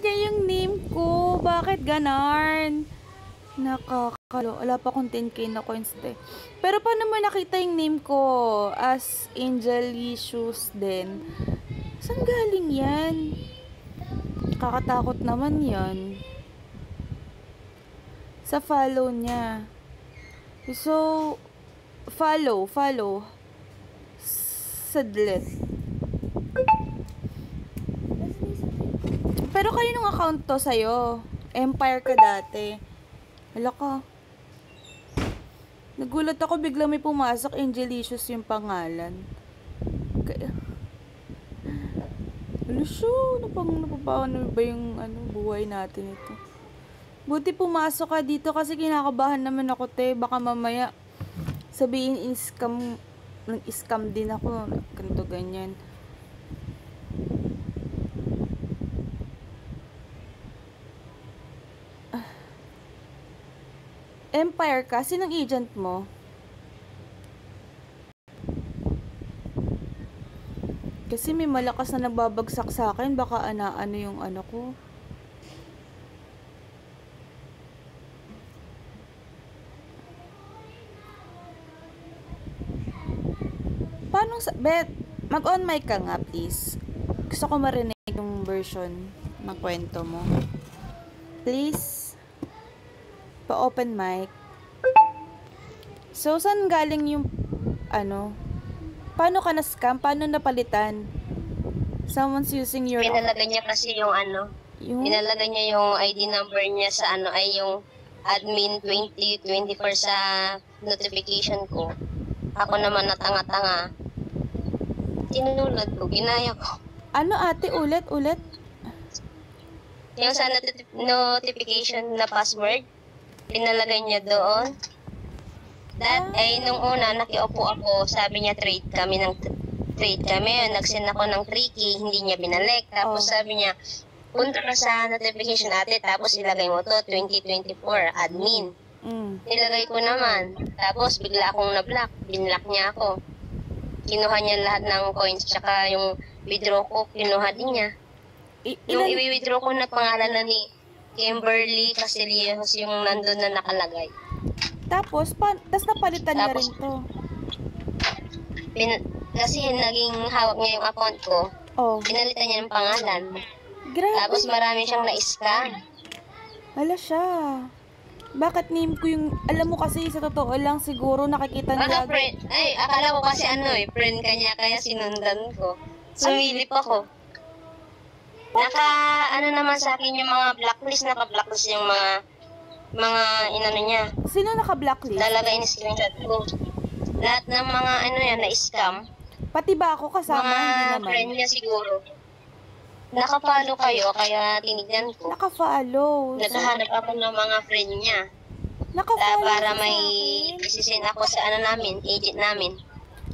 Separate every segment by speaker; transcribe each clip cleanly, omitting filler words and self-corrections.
Speaker 1: niya yung name ko. Bakit ganon? Nakakalo. Wala pa akong 10k na coins de. Pero paano mo nakita yung name ko as Angelicious din? Saan galing yan? Kakatakot naman yan. Sa follow niya. So, follow. Sadlit. Pero kaninong account to sa'yo? Empire ka dati. Hala ka. Nagulat ako bigla may pumasok. Angelicious yung pangalan. Kaya... Hala siya. Napapaano ba yung buhay natin ito? Buti pumasok ka dito kasi kinakabahan naman ako, te. Baka mamaya sabihin scam din ako. Ganito, ganyan. Empire ka? Sinong agent mo? Kasi may malakas na nagbabagsak sa akin. Baka ano yung ano ko. Paano sa... Bet, mag-on mic ka nga, please. Gusto ko marinig yung version ng kwento mo. Please. Pa-open mic. So, saan galing yung... Paano ka na-scam? Paano napalitan? Someone's using your...
Speaker 2: Pinalagay niya kasi yung Pinalagay niya yung ID number niya sa ay yung admin 2024 sa notification ko. Ako naman na tanga-tanga. Tinulad ko, ginaya ko.
Speaker 1: Ano ate? Ulit?
Speaker 2: Yung sa notification na password, pinalagay niya doon. Ay, nung una, nakiupo ako, sabi niya trade kami. Nag-send ako ng 3K, hindi niya binalik. Tapos sabi niya, punta ka sa notification ate, tapos ilagay mo to, 2024, admin. Nilagay ko naman. Tapos bigla akong na-block. Binlock niya ako. Kinuha niya lahat ng coins, tsaka yung withdraw ko, kinuha din niya. Yung i-withdraw ko na pangalan na ni Kimberly Casillas yung nandun na nakalagay.
Speaker 1: Tapos napalitan niya rin to.
Speaker 2: Kasi naging hawak niya yung account ko. Pinalitan niya ng pangalan.
Speaker 1: Grabe.
Speaker 2: Tapos marami siyang na-scam.
Speaker 1: Hala siya. Bakit name ko yung... Alam mo kasi sa totoo lang siguro nakikita niya...
Speaker 2: Akala ko kasi friend ka niya kaya sinundan ko. Sumilip ako. Naman sa akin yung mga blacklist, naka-blacklist yung mga inano niya.
Speaker 1: Sino naka-blacklist?
Speaker 2: Talaga in-screenshot ko. Lahat ng mga na-scam.
Speaker 1: Pati ba ako kasama? Hindi naman.
Speaker 2: Mga friend niya siguro. Naka-follow kayo, kaya tinignan ko.
Speaker 1: Naka-follow.
Speaker 2: Naghahanap ako ng mga friend niya.
Speaker 1: Naka-follow
Speaker 2: para may isisend ako sa agent namin.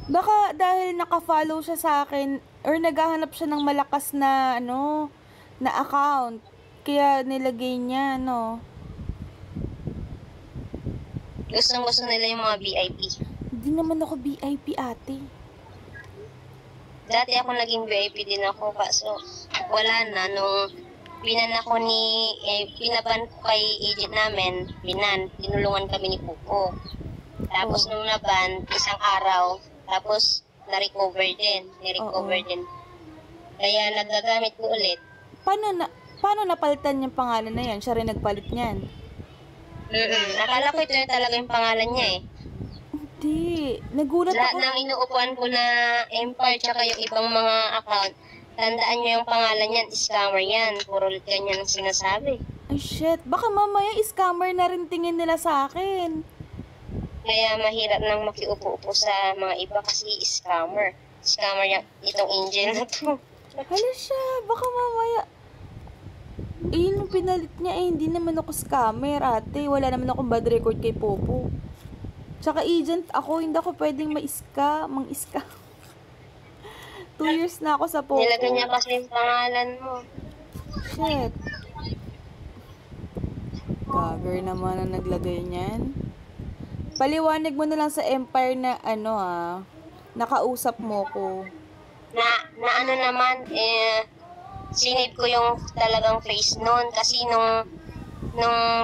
Speaker 1: Baka dahil naka-follow siya sa akin, or naghahanap siya ng malakas na, na account. Kaya nilagay niya,
Speaker 2: Gustong-gusto nila yung mga VIP.
Speaker 1: Hindi naman ako VIP, ate.
Speaker 2: Dati ako naging VIP din ako, kaso wala na. Nung pinaban ko kay agent namin, tinulungan kami ni Pupo. Tapos nung naban, isang araw, tapos na-recover din. Kaya nagagamit ko ulit.
Speaker 1: Paano napalitan yung pangalan na yan? Siya rin nagpalit niyan.
Speaker 2: Nakala ko ito yung talaga yung pangalan niya eh.
Speaker 1: Hindi. Nagulat
Speaker 2: Lahat
Speaker 1: ako.
Speaker 2: ng inuupuan ko na Empire tsaka yung ibang mga account, tandaan nyo yung pangalan yan, scammer yan. Puro ganyan ang sinasabi.
Speaker 1: Ay shit, baka mamaya scammer na rin tingin nila sa akin.
Speaker 2: Kaya mahirap nang makiupo-upo sa mga iba kasi scammer. Scammer yung itong angel na to.
Speaker 1: Hala siya, baka mamaya. Yung pinalit niya hindi naman ako scammer, ate. Wala naman akong bad record kay Popo. Tsaka agent ako, hindi ako pwedeng mang-iska. 2 years na ako sa Popo.
Speaker 2: Nilagay niya kasi yung pangalan mo.
Speaker 1: Shit. Gagger naman ang naglagay niyan. Paliwanag mo na lang sa Empire na nakausap mo ko.
Speaker 2: Na naman, sinave ko yung talagang face noon kasi nung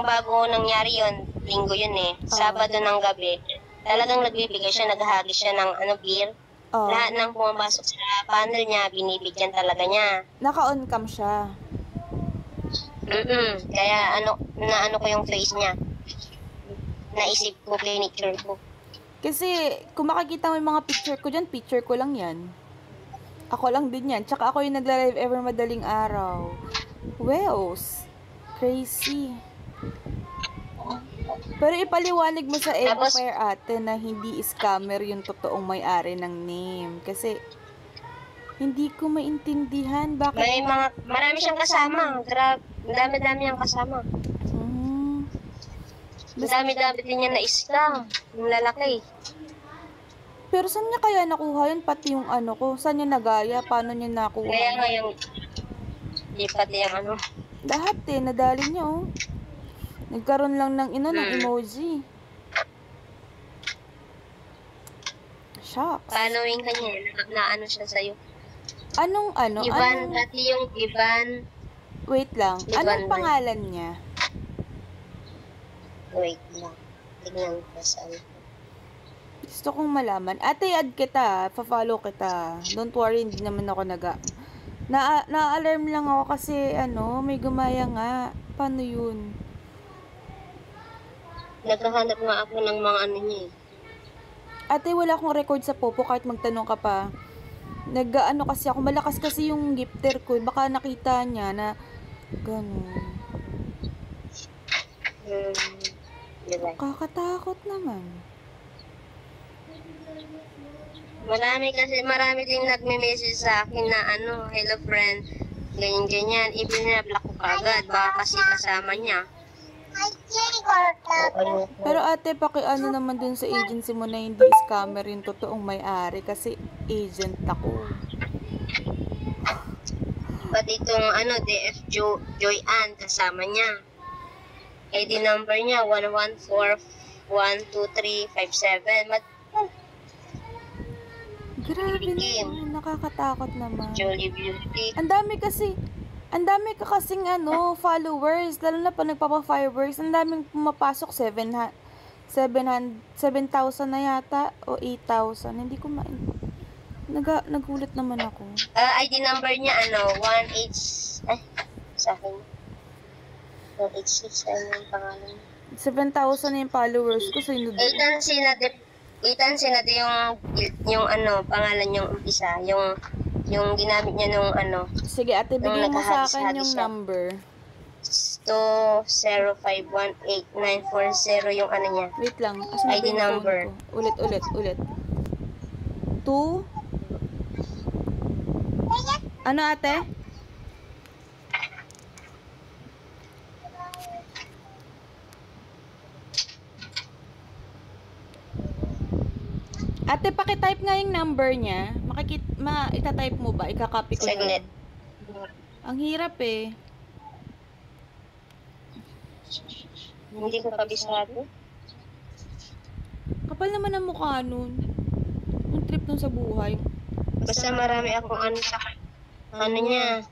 Speaker 2: bago nangyari yon, linggo yun eh, Sabado ng gabi, talagang nagbibigay siya, naghahagis siya ng beer.
Speaker 1: Oh.
Speaker 2: Lahat ng pumapasok sa panel niya, binibigyan talaga niya.
Speaker 1: Naka-on cam siya.
Speaker 2: Kaya ano ko yung face niya. Naisip ko, picture ko.
Speaker 1: Kasi, kung makikita mo yung mga picture ko dyan, picture ko lang yan. Ako lang din yan. Tsaka ako yung nagla-live ever madaling araw. Wells. Crazy. Pero ipaliwanag mo sa Everfire ate na hindi scammer yung totoong may-ari ng name. Kasi, hindi ko maintindihan bakit...
Speaker 2: Marami siyang kasama. Grabe, dami-dami yung kasama. Dami-dami din niya na-scam. Yung lalaki.
Speaker 1: Pero saan niya kaya nakuha yun? Pati yung ano ko. Saan niya nagaya? Paano niya nakuha?
Speaker 2: Kaya nga yung... Di pati yung ano.
Speaker 1: Lahat eh. Nadali niya oh. Nagkaroon lang ng ng emoji. Shocks.
Speaker 2: Following ka niya. Na ano siya sa'yo.
Speaker 1: Anong ano?
Speaker 2: Ivan, pati yung Ivan.
Speaker 1: Wait lang.
Speaker 2: Ivan
Speaker 1: Anong pangalan niya?
Speaker 2: Wait lang. Tignan ko saan.
Speaker 1: Gusto kong malaman. Ate, add kita. Pa-follow kita. Don't worry, hindi naman ako na-alarm lang ako kasi may gumaya nga. Paano yun?
Speaker 2: Naghahanap nga ako ng mga ano niya eh.
Speaker 1: Ate, wala akong record sa Popo kahit magtanong ka pa. Nag-ano kasi ako, malakas kasi yung gifter ko. Baka nakita niya na gano'n.
Speaker 2: Diba?
Speaker 1: Kakatakot naman.
Speaker 2: Marami din nagme-message sa akin na hello friend, ganyan-ganyan. Even na-block ko kagad, baka kasi kasama niya.
Speaker 1: Pero ate, naman dun sa agency mo na hindi scammer yung totoong may-ari kasi agent ako.
Speaker 2: Pati itong DF Joy Ann, kasama niya. ID number niya, 114-12357.
Speaker 1: Grabe naman, nakakatakot naman.
Speaker 2: Jolie Beauty.
Speaker 1: Ang dami ka kasing followers, lalo na pa nagpapa-fireworks, ang daming pumapasok, 7,000 na yata, o 8,000, hindi ko nagulat naman ako.
Speaker 2: ID number niya, 186, ano yung pangalan?
Speaker 1: 7,000 na yung followers ko, so yun.
Speaker 2: Itan sinati yung pangalan yung umpisa, yung ginamit niya nung
Speaker 1: Sige ate, bigyan mo sa akin yung number.
Speaker 2: 20518-940 yung niya.
Speaker 1: Wait lang, asan
Speaker 2: ID number.
Speaker 1: Ulit. 2 Ano ate? Ate, paki-type nga yung number niya. Ita-type mo ba? Ika-copy ko
Speaker 2: Saglit.
Speaker 1: lang. Ang hirap eh.
Speaker 2: Hindi ko kabisado.
Speaker 1: Kapal naman ang mukha nun. Yung trip nun sa buhay.
Speaker 2: Basta marami akong sa niya.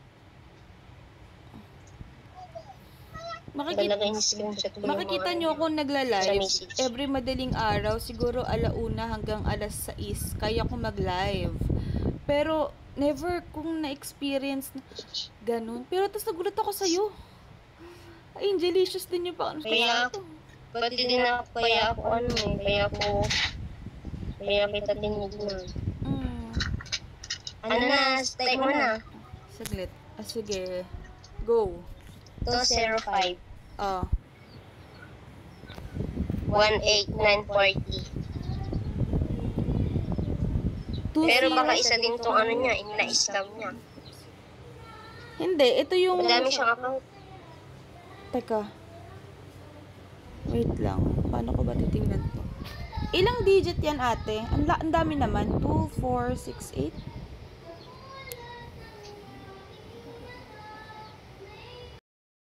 Speaker 1: Makikita nyo kung nagla-live every madaling araw, siguro 1:00 hanggang 6:00, kaya ko mag-live. Pero, never kong na-experience na ganun. Pero, tapos nagulat ako sa'yo. Ay, Angelicious din yung paano
Speaker 2: kaya
Speaker 1: ito.
Speaker 2: Pati din ako, kaya kita dinig na. Type mo na.
Speaker 1: Saglit. Sige. Go.
Speaker 2: 205. 18940. Pero baka isa din tong niya, ina-scam niya.
Speaker 1: Hindi, ito yung...
Speaker 2: Madami siyang account.
Speaker 1: Teka. Wait lang. Paano ko ba titingnan to? Ilang digit yan ate? Ang dami naman. 2, 4, 6, 8.